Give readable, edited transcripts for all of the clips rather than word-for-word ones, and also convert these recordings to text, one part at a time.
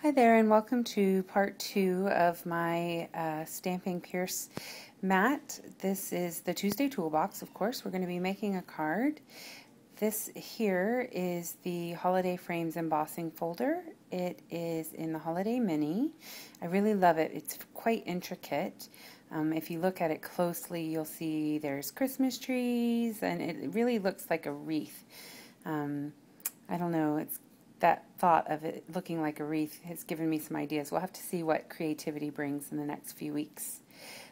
Hi there, and welcome to part 2 of my Stamping Pierce mat. This is the Tuesday Toolbox, of course. We're going to be making a card. This here is the Holiday Frames embossing folder. It is in the Holiday Mini. I really love it. It's quite intricate. If you look at it closely, you'll see there's Christmas trees, and it really looks like a wreath. I don't know, that thought of it looking like a wreath has given me some ideas. We'll have to see what creativity brings in the next few weeks.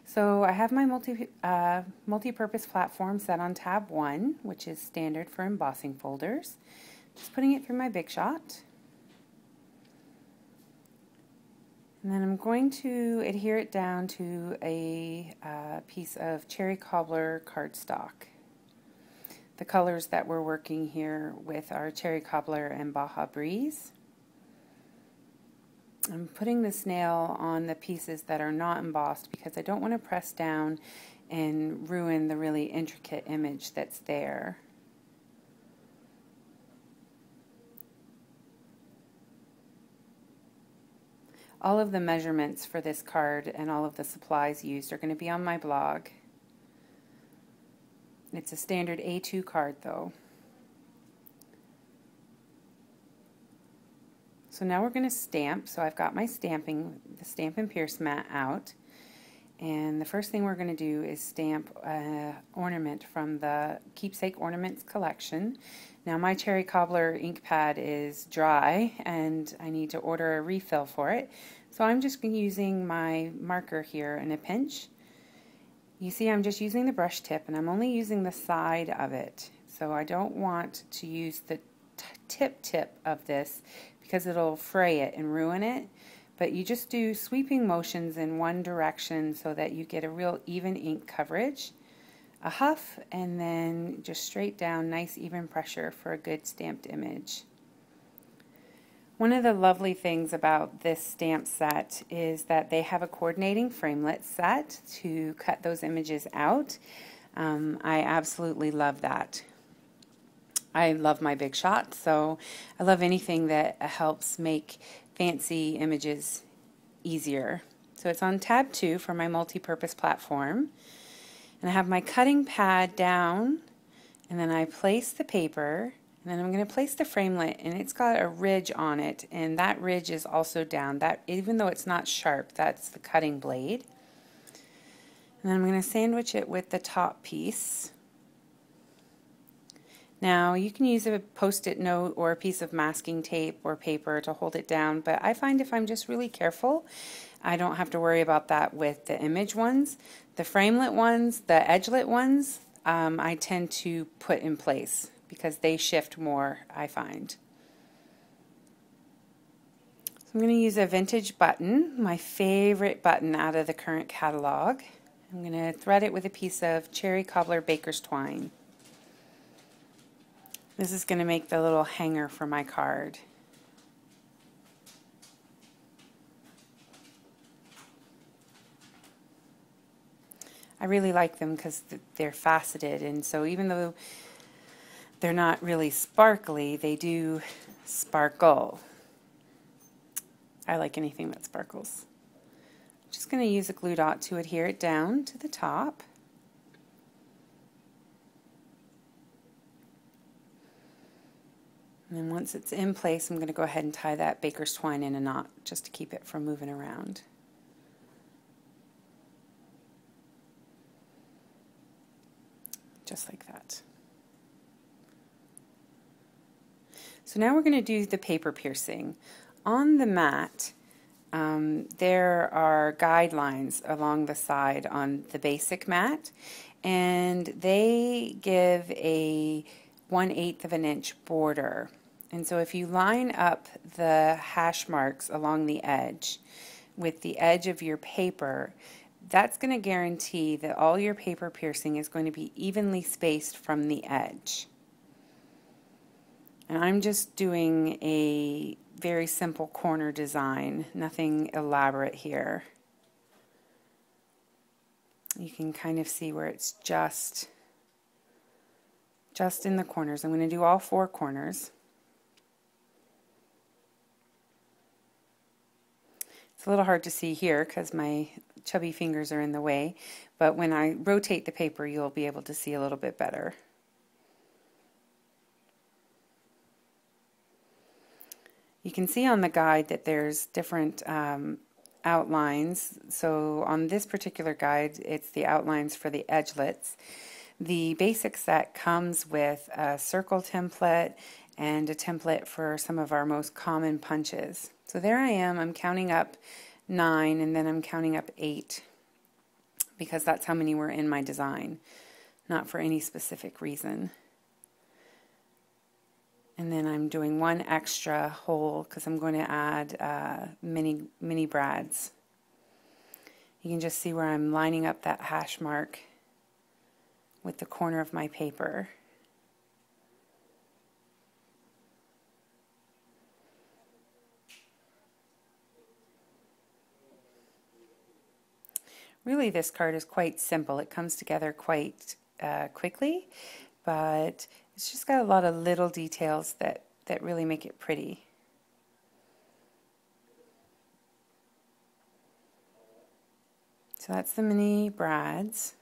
So I have my multi-purpose platform set on tab 1, which is standard for embossing folders. Just putting it through my Big Shot. And then I'm going to adhere it down to a piece of cherry cobbler cardstock. The colors that we're working here with are Cherry Cobbler and Baja Breeze. I'm putting the snail on the pieces that are not embossed because I don't want to press down and ruin the really intricate image that's there. All of the measurements for this card and all of the supplies used are going to be on my blog. It's a standard A2 card though. So now we're going to stamp. So I've got my the Stampin' Pierce mat out. And the first thing we're going to do is stamp an ornament from the Keepsake Ornaments collection. Now my Cherry Cobbler ink pad is dry and I need to order a refill for it. So I'm just using my marker here in a pinch. You see I'm just using the brush tip and I'm only using the side of it. So I don't want to use the tip of this because it'll fray it and ruin it. But you just do sweeping motions in one direction so that you get a real even ink coverage. A huff and then just straight down, nice even pressure for a good stamped image. One of the lovely things about this stamp set is that they have a coordinating framelit set to cut those images out. I absolutely love that. I love my Big Shot, so I love anything that helps make fancy images easier. So it's on tab 2 for my multi-purpose platform. And I have my cutting pad down, and then I place the paper. And then I'm going to place the framelit, and it's got a ridge on it, and that ridge is also down. That, even though it's not sharp, that's the cutting blade. And then I'm going to sandwich it with the top piece. Now you can use a post-it note or a piece of masking tape or paper to hold it down, but I find if I'm just really careful, I don't have to worry about that with the image ones. The framelit ones, the edgelit ones, I tend to put in place because they shift more, I find. So I'm going to use a vintage button, my favorite button out of the current catalog. I'm going to thread it with a piece of Cherry Cobbler Baker's Twine. This is going to make the little hanger for my card. I really like them because they're faceted, and so even though they're not really sparkly, they do sparkle. I like anything that sparkles. I'm just going to use a glue dot to adhere it down to the top. And then once it's in place, I'm going to go ahead and tie that baker's twine in a knot just to keep it from moving around. Just like that. So now we're going to do the paper piercing. On the mat, there are guidelines along the side on the basic mat, and they give a 1/8 of an inch border. And so if you line up the hash marks along the edge with the edge of your paper, that's going to guarantee that all your paper piercing is going to be evenly spaced from the edge. And I'm just doing a very simple corner design, nothing elaborate here. You can kind of see where it's just in the corners. I'm going to do all 4 corners. It's a little hard to see here because my chubby fingers are in the way, but when I rotate the paper you'll be able to see a little bit better. You can see on the guide that there's different outlines. So on this particular guide it's the outlines for the edgelets. The basic set comes with a circle template and a template for some of our most common punches. So there I am, I'm counting up 9 and then I'm counting up 8 because that's how many were in my design, not for any specific reason. And then I'm doing one extra hole because I'm going to add mini brads. You can just see where I'm lining up that hash mark with the corner of my paper. Really, this card is quite simple. It comes together quite quickly, but it's just got a lot of little details that really make it pretty. So that's the mini brads.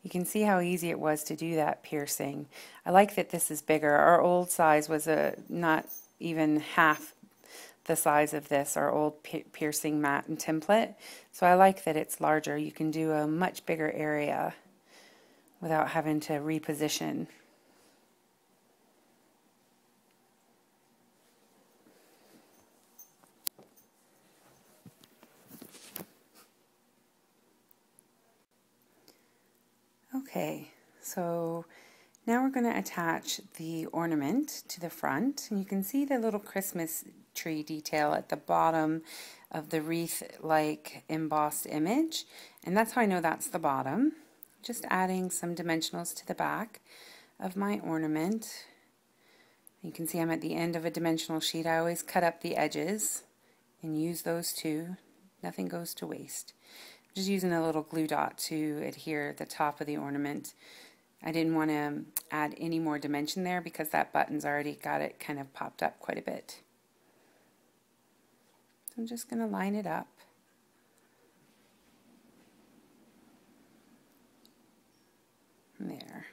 You can see how easy it was to do that piercing. I like that this is bigger. Our old size was not even half the size of this, our old piercing mat and template. So I like that it's larger. You can do a much bigger area without having to reposition. Okay, so now we're going to attach the ornament to the front, and you can see the little Christmas tree detail at the bottom of the wreath-like embossed image, and that's how I know that's the bottom. Just adding some dimensionals to the back of my ornament. You can see I'm at the end of a dimensional sheet. I always cut up the edges and use those too. Nothing goes to waste. Just using a little glue dot to adhere the top of the ornament. I didn't want to add any more dimension there because that button's already got it kind of popped up quite a bit. So I'm just going to line it up. There.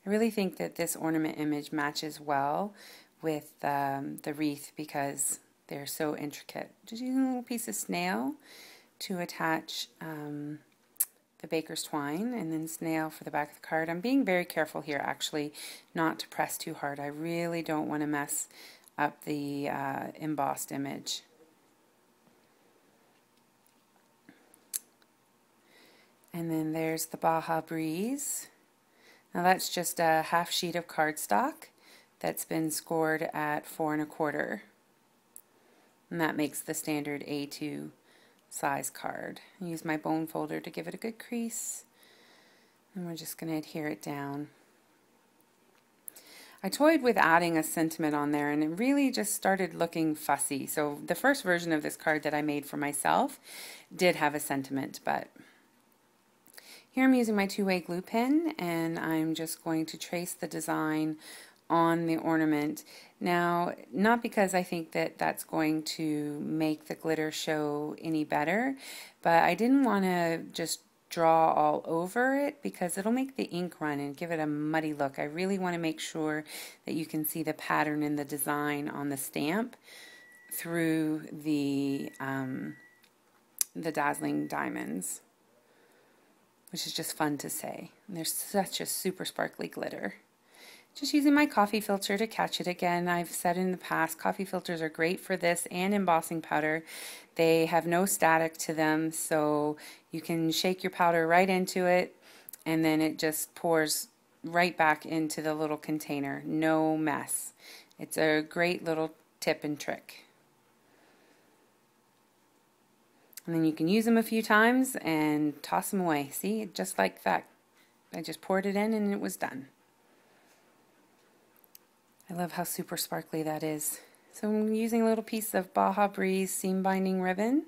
I really think that this ornament image matches well with the wreath because they're so intricate. Just using a little piece of snail to attach the baker's twine, and then snail for the back of the card. I'm being very careful here actually not to press too hard. I really don't want to mess up the embossed image. And then there's the Baja Breeze. Now that's just a half sheet of cardstock that's been scored at 4 1/4, and that makes the standard A2 size card. I use my bone folder to give it a good crease, and we're just going to adhere it down. I toyed with adding a sentiment on there, and it really just started looking fussy. So the first version of this card that I made for myself did have a sentiment, but here I'm using my two-way glue pen, and I'm just going to trace the design on the ornament. Now, not because I think that that's going to make the glitter show any better, but I didn't want to just draw all over it because it'll make the ink run and give it a muddy look. I really want to make sure that you can see the pattern and the design on the stamp through the dazzling diamonds, which is just fun to say. And there's such a super sparkly glitter. Just using my coffee filter to catch it again. I've said in the past, coffee filters are great for this and embossing powder. They have no static to them, so you can shake your powder right into it, and then it just pours right back into the little container. No mess. It's a great little tip and trick. And then you can use them a few times and toss them away. See, just like that. I just poured it in and it was done. I love how super sparkly that is. So I'm using a little piece of Baja Breeze seam binding ribbon,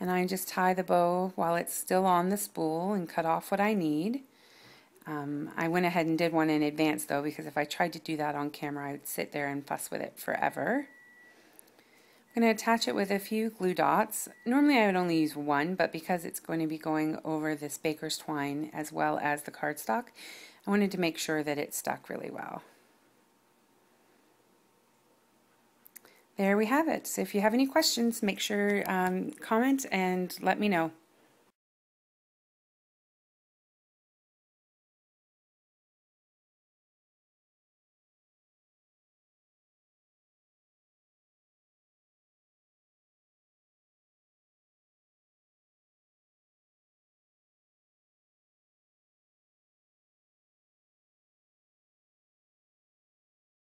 and I just tie the bow while it's still on the spool and cut off what I need. I went ahead and did one in advance though, because if I tried to do that on camera I would sit there and fuss with it forever. I'm going to attach it with a few glue dots. Normally I would only use one, but because it's going to be going over this baker's twine as well as the cardstock, I wanted to make sure that it stuck really well. There we have it. So if you have any questions, make sure comment and let me know.